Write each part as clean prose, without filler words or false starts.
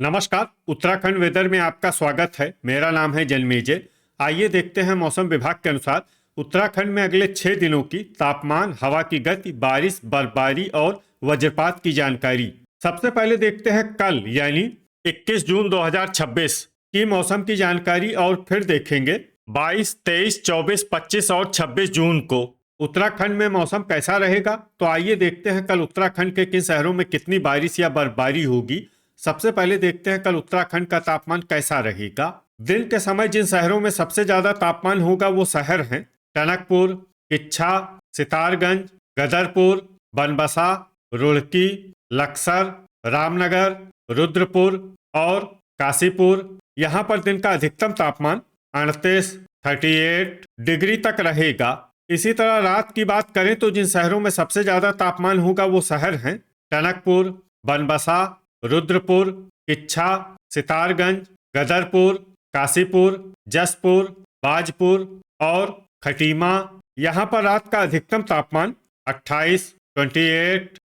नमस्कार। उत्तराखंड वेदर में आपका स्वागत है। मेरा नाम है जन्मेजय। आइए देखते हैं मौसम विभाग के अनुसार उत्तराखंड में अगले 6 दिनों की तापमान, हवा की गति, बारिश, बर्फबारी और वज्रपात की जानकारी। सबसे पहले देखते हैं कल यानी 21 जून 2026 की मौसम की जानकारी और फिर देखेंगे 22, 23, 24, 25 और 26 जून को उत्तराखंड में मौसम कैसा रहेगा। तो आइए देखते हैं कल उत्तराखंड के किन शहरों में कितनी बारिश या बर्फबारी होगी। सबसे पहले देखते हैं कल उत्तराखंड का तापमान कैसा रहेगा। दिन के समय जिन शहरों में सबसे ज्यादा तापमान होगा वो शहर हैं टनकपुर, किच्छा, सितारगंज, गदरपुर, बनबसा, रुड़की, लक्सर, रामनगर, रुद्रपुर और काशीपुर। यहाँ पर दिन का अधिकतम तापमान 38 डिग्री तक रहेगा। इसी तरह रात की बात करें तो जिन शहरों में सबसे ज्यादा तापमान होगा वो शहर हैं टनकपुर, बनबसा, रुद्रपुर, किच्छा, सितारगंज, गदरपुर, काशीपुर, जसपुर, बाजपुर और खटीमा। यहाँ पर रात का अधिकतम तापमान 28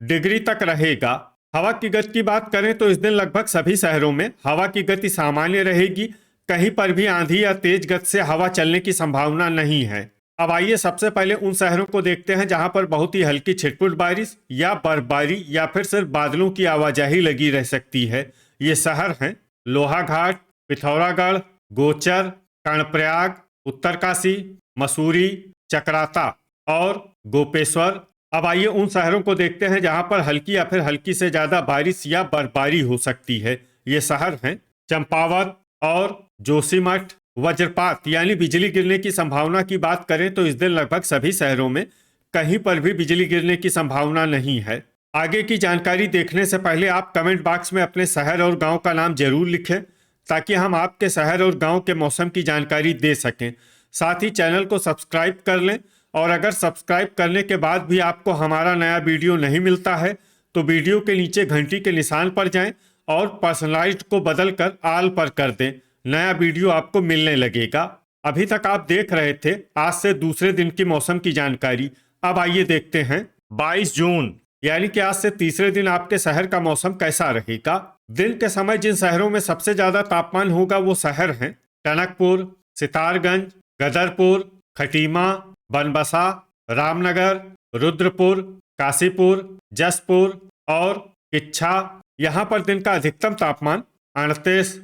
डिग्री तक रहेगा। हवा की गति की बात करें तो इस दिन लगभग सभी शहरों में हवा की गति सामान्य रहेगी। कहीं पर भी आंधी या तेज गति से हवा चलने की संभावना नहीं है। अब आइए सबसे पहले उन शहरों को देखते हैं जहां पर बहुत ही हल्की छिटपुट बारिश या बर्फबारी या फिर सिर्फ बादलों की आवाजाही लगी रह सकती है। ये शहर हैं लोहाघाट, पिथौरागढ़, गोचर, कर्णप्रयाग, उत्तरकाशी, मसूरी, चकराता और गोपेश्वर। अब आइए उन शहरों को देखते हैं जहां पर हल्की या फिर हल्की से ज्यादा बारिश या बर्फबारी हो सकती है। ये शहर हैं चंपावत और जोशीमठ। वज्रपात यानी बिजली गिरने की संभावना की बात करें तो इस दिन लगभग सभी शहरों में कहीं पर भी बिजली गिरने की संभावना नहीं है। आगे की जानकारी देखने से पहले आप कमेंट बॉक्स में अपने शहर और गांव का नाम जरूर लिखें ताकि हम आपके शहर और गांव के मौसम की जानकारी दे सकें। साथ ही चैनल को सब्सक्राइब कर लें और अगर सब्सक्राइब करने के बाद भी आपको हमारा नया वीडियो नहीं मिलता है तो वीडियो के नीचे घंटी के निशान पर जाएं और पर्सनलाइज्ड को बदलकर ऑल पर कर दें। नया वीडियो आपको मिलने लगेगा। अभी तक आप देख रहे थे आज से दूसरे दिन की मौसम की जानकारी। अब आइए देखते हैं 22 जून यानी कि आज से तीसरे दिन आपके शहर का मौसम कैसा रहेगा। दिन के समय जिन शहरों में सबसे ज्यादा तापमान होगा वो शहर हैं टनकपुर, सितारगंज, गदरपुर, खटीमा, बनबसा, रामनगर, रुद्रपुर, काशीपुर, जसपुर और किच्छा। यहाँ पर दिन का अधिकतम तापमान 38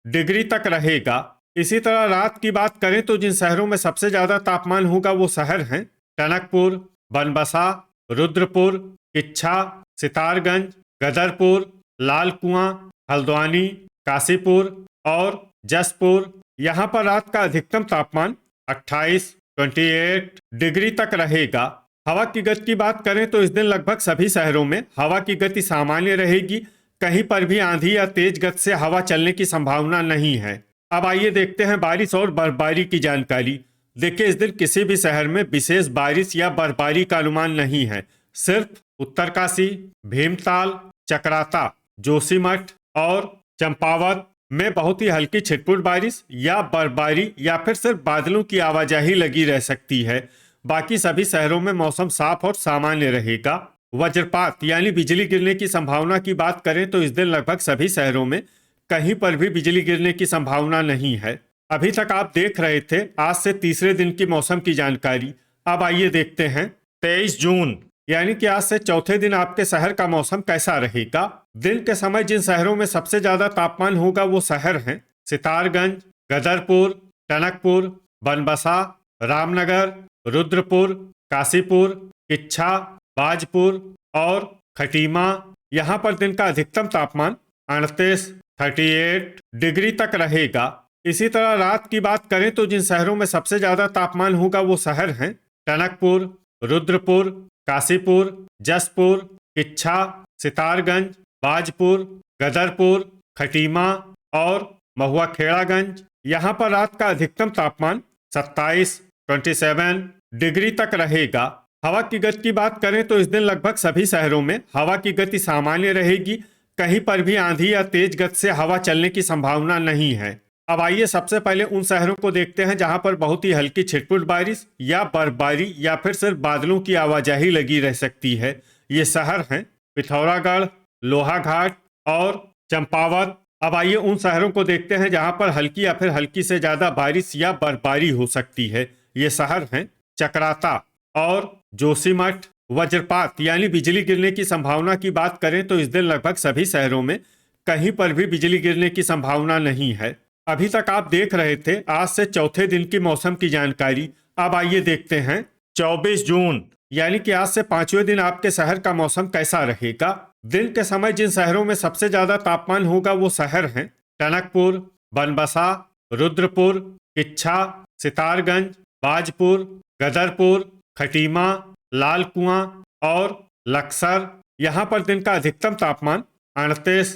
डिग्री तक रहेगा। इसी तरह रात की बात करें तो जिन शहरों में सबसे ज्यादा तापमान होगा वो शहर हैं टनकपुर, बनबसा, रुद्रपुर, किच्छा, सितारगंज, गदरपुर, लाल कुआं, हल्द्वानी, काशीपुर और जसपुर। यहाँ पर रात का अधिकतम तापमान 28 डिग्री तक रहेगा। हवा की गति की बात करें तो इस दिन लगभग सभी शहरों में हवा की गति सामान्य रहेगी। कहीं पर भी आंधी या तेज गति से हवा चलने की संभावना नहीं है। अब आइए देखते हैं बारिश और बर्फबारी की जानकारी। देखिए इस दिन किसी भी शहर में विशेष बारिश या बर्फबारी का अनुमान नहीं है। सिर्फ उत्तरकाशी, भीमताल, चकराता, जोशीमठ और चंपावत में बहुत ही हल्की छिटपुट बारिश या बर्फबारी या फिर सिर्फ बादलों की आवाजाही लगी रह सकती है। बाकी सभी शहरों में मौसम साफ और सामान्य रहेगा। वज्रपात यानी बिजली गिरने की संभावना की बात करें तो इस दिन लगभग सभी शहरों में कहीं पर भी बिजली गिरने की संभावना नहीं है। अभी तक आप देख रहे थे आज से तीसरे दिन की मौसम की जानकारी। अब आइए देखते हैं 23 जून यानी कि आज से चौथे दिन आपके शहर का मौसम कैसा रहेगा। दिन के समय जिन शहरों में सबसे ज्यादा तापमान होगा वो शहर हैं सितारगंज, गदरपुर, टनकपुर, बनबसा, रामनगर, रुद्रपुर, काशीपुर, किच्छा, बाजपुर और खटीमा। यहाँ पर दिन का अधिकतम तापमान 38 डिग्री तक रहेगा। इसी तरह रात की बात करें तो जिन शहरों में सबसे ज्यादा तापमान होगा वो शहर हैं टनकपुर, रुद्रपुर, काशीपुर, जसपुर, किच्छा, सितारगंज, बाजपुर, गदरपुर, खटीमा और महुआखेड़ागंज। यहाँ पर रात का अधिकतम तापमान 27 डिग्री तक रहेगा। हवा की गति की बात करें तो इस दिन लगभग सभी शहरों में हवा की गति सामान्य रहेगी। कहीं पर भी आंधी या तेज गति से हवा चलने की संभावना नहीं है। अब आइए सबसे पहले उन शहरों को देखते हैं जहां पर बहुत ही हल्की छिटपुट बारिश या बर्फबारी या फिर सिर्फ बादलों की आवाजाही लगी रह सकती है। ये शहर हैं पिथौरागढ़, लोहाघाट और चंपावत। अब आइए उन शहरों को देखते हैं जहां पर हल्की या फिर हल्की से ज्यादा बारिश या बर्फबारी हो सकती है। ये शहर हैं चकराता और जोशीमठ। वज्रपात यानी बिजली गिरने की संभावना की बात करें तो इस दिन लगभग सभी शहरों में कहीं पर भी बिजली गिरने की संभावना नहीं है। अभी तक आप देख रहे थे आज से चौथे दिन की मौसम की जानकारी। अब आइए देखते हैं 24 जून यानी कि आज से पांचवें दिन आपके शहर का मौसम कैसा रहेगा। दिन के समय जिन शहरों में सबसे ज्यादा तापमान होगा वो शहर हैं टनकपुर, बनबसा, रुद्रपुर, किच्छा, सितारगंज, बाजपुर, गदरपुर, खटीमा, लाल कुआं और लक्सर। यहाँ पर दिन का अधिकतम तापमान 38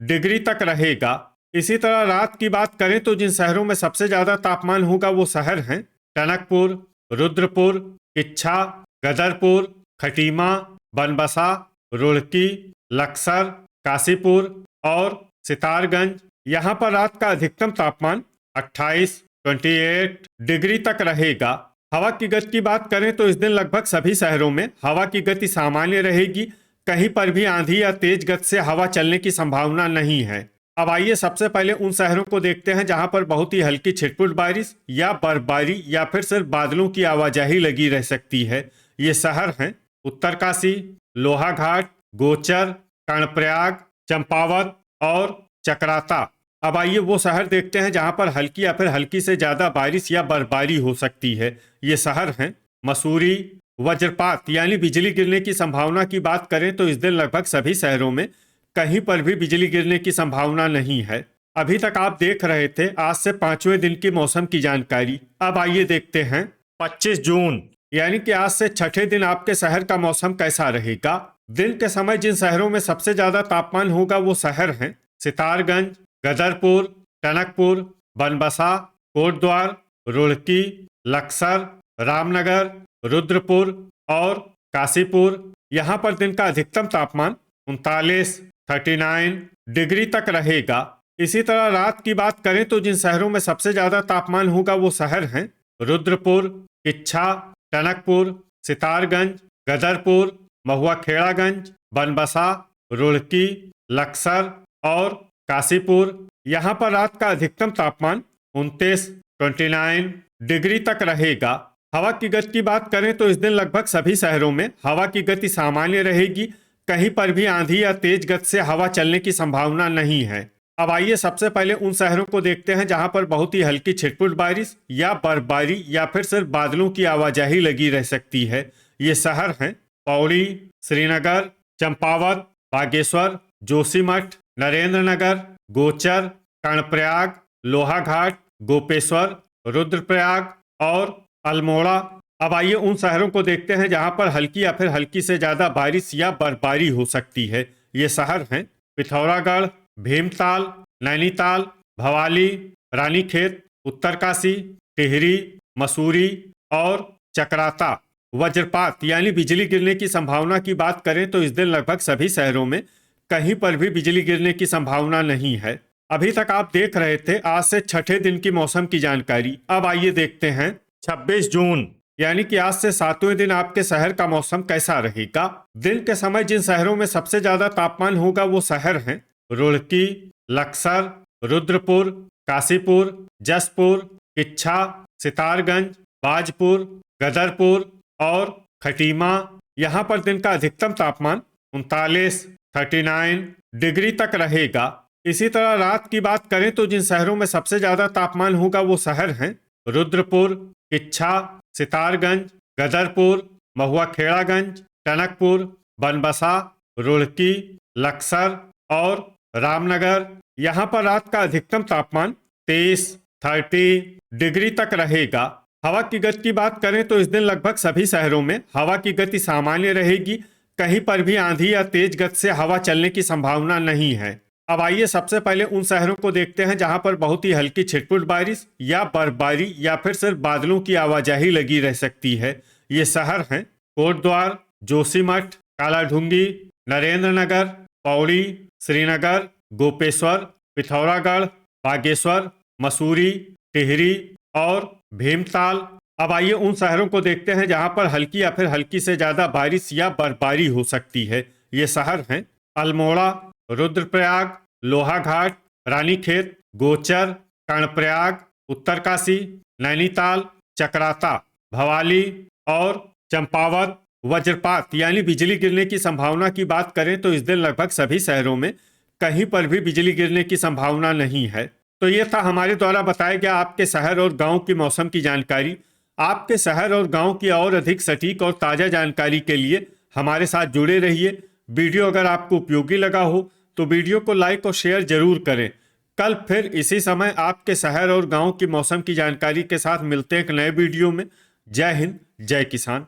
डिग्री तक रहेगा। इसी तरह रात की बात करें तो जिन शहरों में सबसे ज्यादा तापमान होगा वो शहर हैं टनकपुर, रुद्रपुर, किच्छा, गदरपुर, खटीमा, बनबसा, रुड़की, लक्सर, काशीपुर और सितारगंज। यहाँ पर रात का अधिकतम तापमान 28 डिग्री तक रहेगा। हवा की गति की बात करें तो इस दिन लगभग सभी शहरों में हवा की गति सामान्य रहेगी। कहीं पर भी आंधी या तेज गति से हवा चलने की संभावना नहीं है। अब आइए सबसे पहले उन शहरों को देखते हैं जहां पर बहुत ही हल्की छिटपुट बारिश या बर्फबारी या फिर सिर्फ बादलों की आवाजाही लगी रह सकती है। ये शहर हैं उत्तरकाशी, लोहाघाट, गोचर, कर्णप्रयाग, चंपावत और चकराता। अब आइए वो शहर देखते हैं जहां पर हल्की या फिर हल्की से ज्यादा बारिश या बर्फबारी हो सकती है। ये शहर हैं मसूरी। वज्रपात यानी बिजली गिरने की संभावना की बात करें तो इस दिन लगभग सभी शहरों में कहीं पर भी बिजली गिरने की संभावना नहीं है। अभी तक आप देख रहे थे आज से पांचवें दिन की मौसम की जानकारी। अब आइए देखते हैं 25 जून यानी कि आज से छठे दिन आपके शहर का मौसम कैसा रहेगा। दिन के समय जिन शहरों में सबसे ज्यादा तापमान होगा वो शहर हैं सितारगंज, गदरपुर, टनकपुर, बनबसा, कोटद्वार, रुड़की, लक्सर, रामनगर, रुद्रपुर और काशीपुर। यहाँ पर दिन का अधिकतम तापमान 39 डिग्री तक रहेगा। इसी तरह रात की बात करें तो जिन शहरों में सबसे ज्यादा तापमान होगा वो शहर हैं रुद्रपुर, किच्छा, टनकपुर, सितारगंज, गदरपुर, महुआखेड़ागंज, बनबसा, रुड़की, लक्सर और काशीपुर। यहाँ पर रात का अधिकतम तापमान 29 डिग्री तक रहेगा। हवा की गति की बात करें तो इस दिन लगभग सभी शहरों में हवा की गति सामान्य रहेगी। कहीं पर भी आंधी या तेज गति से हवा चलने की संभावना नहीं है। अब आइए सबसे पहले उन शहरों को देखते हैं जहां पर बहुत ही हल्की छिटपुट बारिश या बर्फबारी या फिर सिर्फ बादलों की आवाजाही लगी रह सकती है। ये शहर हैं पौड़ी, श्रीनगर, चंपावत, बागेश्वर, जोशीमठ, नरेंद्रनगर, गोचर, कर्णप्रयाग, लोहाघाट, गोपेश्वर, रुद्रप्रयाग और अल्मोड़ा। अब आइए उन शहरों को देखते हैं जहां पर हल्की या फिर हल्की से ज्यादा बारिश या बर्फबारी हो सकती है। ये शहर हैं पिथौरागढ़, भीमताल, नैनीताल, भवाली, रानीखेत, उत्तरकाशी, टिहरी, मसूरी और चकराता। वज्रपात यानी बिजली गिरने की संभावना की बात करें तो इस दिन लगभग सभी शहरों में कहीं पर भी बिजली गिरने की संभावना नहीं है। अभी तक आप देख रहे थे आज से छठे दिन की मौसम की जानकारी। अब आइए देखते हैं 26 जून यानी कि आज से सातवें दिन आपके शहर का मौसम कैसा रहेगा। दिन के समय जिन शहरों में सबसे ज्यादा तापमान होगा वो शहर हैं रुड़की, लक्सर, रुद्रपुर, काशीपुर, जसपुर, किच्छा, सितारगंज, बाजपुर, गदरपुर और खटीमा। यहाँ पर दिन का अधिकतम तापमान 39 डिग्री तक रहेगा। इसी तरह रात की बात करें तो जिन शहरों में सबसे ज्यादा तापमान होगा वो शहर हैं रुद्रपुर, किच्छा, सितारगंज, गदरपुर, महुआखेड़ागंज, टनकपुर, बनबसा, रुड़की, लक्सर और रामनगर। यहाँ पर रात का अधिकतम तापमान 30 डिग्री तक रहेगा। हवा की गति की बात करें तो इस दिन लगभग सभी शहरों में हवा की गति सामान्य रहेगी। कहीं पर भी आंधी या तेज गति से हवा चलने की संभावना नहीं है। अब आइए सबसे पहले उन शहरों को देखते हैं जहां पर बहुत ही हल्की छिटपुट बारिश या बर्फबारी या फिर सिर्फ बादलों की आवाजाही लगी रह सकती है। ये शहर हैं कोटद्वार, जोशीमठ, कालाढूंगी, नरेंद्रनगर, पौड़ी, श्रीनगर, गोपेश्वर, पिथौरागढ़, बागेश्वर, मसूरी, टिहरी और भीमताल। अब आइए उन शहरों को देखते हैं जहां पर हल्की या फिर हल्की से ज्यादा बारिश या बर्फबारी हो सकती है। ये शहर हैं अल्मोड़ा, रुद्रप्रयाग, लोहाघाट, रानीखेत, गोचर, कर्णप्रयाग, उत्तरकाशी, नैनीताल, चकराता, भवाली और चंपावत वज्रपात यानी बिजली गिरने की संभावना की बात करें तो इस दिन लगभग सभी शहरों में कहीं पर भी बिजली गिरने की संभावना नहीं है। तो ये था हमारे द्वारा बताया गया आपके शहर और गांव की मौसम की जानकारी। आपके शहर और गांव की और अधिक सटीक और ताज़ा जानकारी के लिए हमारे साथ जुड़े रहिए। वीडियो अगर आपको उपयोगी लगा हो तो वीडियो को लाइक और शेयर जरूर करें। कल फिर इसी समय आपके शहर और गांव की मौसम की जानकारी के साथ मिलते हैं एक नए वीडियो में। जय हिंद, जय किसान।